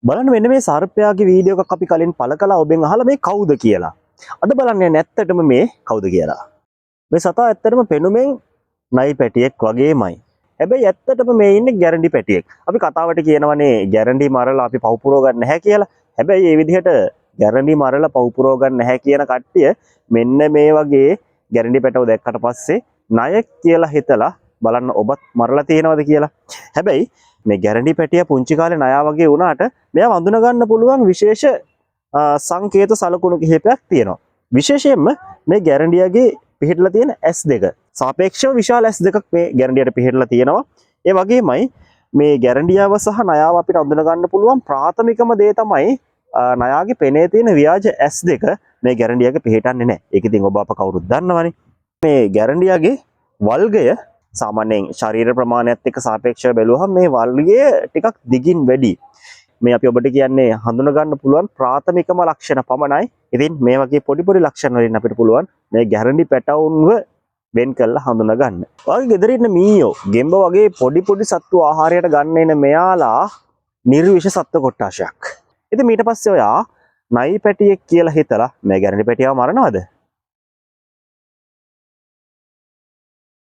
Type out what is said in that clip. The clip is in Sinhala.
බලන්න මෙන්න මේ සර්පයාගේ වීඩියෝ එකක් අපි කලින් පළ කළා ඔබෙන් අහලා මේ කවුද කියලා. අද බලන්න යන්නේ ඇත්තටම මේ කවුද කියලා. මේ සතා ඇත්තටම පෙනුමෙන් නයි පැටියෙක් වගේමයි. හැබැයි ඇත්තටම මේ ඉන්නේ ගැරන්ටි පැටියෙක්. අපි කතාවට කියනවනේ ගැරන්ටි මරලා අපි පව් පුරව ගන්න නැහැ කියලා. හැබැයි මේ විදිහට ගැරන්ටි මරලා පව් පුරව ගන්න නැහැ කියන කට්ටිය මෙන්න මේ වගේ ගැරන්ටි පැටව දැක්කට පස්සේ ණය කියලා හිතලා බලන්න ඔබත් මරලා තියෙනවද කියලා. හැබැයි මේ ගැරන්ටි පැටිය පුංචි කාලේ ණයා වගේ වුණාට මෙයා වඳුන ගන්න පුළුවන් විශේෂ සංකේත සලකුණු කිහිපයක් තියෙනවා. විශේෂයෙන්ම මේ ගැරන්ටියගේ පිහිටලා තියෙන S2 සාපේක්ෂව විශාල S2ක් මේ ගැරන්ටියට පිහිටලා තියෙනවා. ඒ වගේමයි මේ ගැරන්ටියව සහ ණයාව අපිට වඳුන ගන්න පුළුවන් ප්‍රාථමිකම දේ තමයි ණයාගේ පෙනේ තියෙන ව්‍යාජ S2 මේ ගැරන්ටියගේ පිහිටන්නේ නැහැ. ඒක ඉතින් ඔබ අප කවුරුත් දන්නවනේ. මේ ගැරන්ටියගේ වල්ගය සාමාන්‍යයෙන් ශරීර ප්‍රමාණයත් එක්ක සාපේක්ෂව බැලුවහම මේ වල්ගය ටිකක් දිගින් වැඩි. මේ අපි ඔබට කියන්නේ හඳුන ගන්න පුළුවන් ප්‍රාථමිකම ලක්ෂණ පමණයි. ඉතින් මේ වගේ පොඩි පොඩි ලක්ෂණ වලින් අපිට පුළුවන් මේ ගැරන්ටි පැටවුන්ව වෙන් කරලා හඳුනා ගන්න. ඔයගේ ගෙදර ඉන්න මීයෝ, ගෙම්බ වගේ පොඩි පොඩි සත්තු ආහාරයට ගන්න එන මෙයාලා නිර්විෂ සත්ත්ව කොට්ටාශයක්. ඉතින් ඊට පස්සේ ඔයා නයි පැටියෙක් කියලා හිතලා මේ ගැරන්ටි පැටියව මරනවද?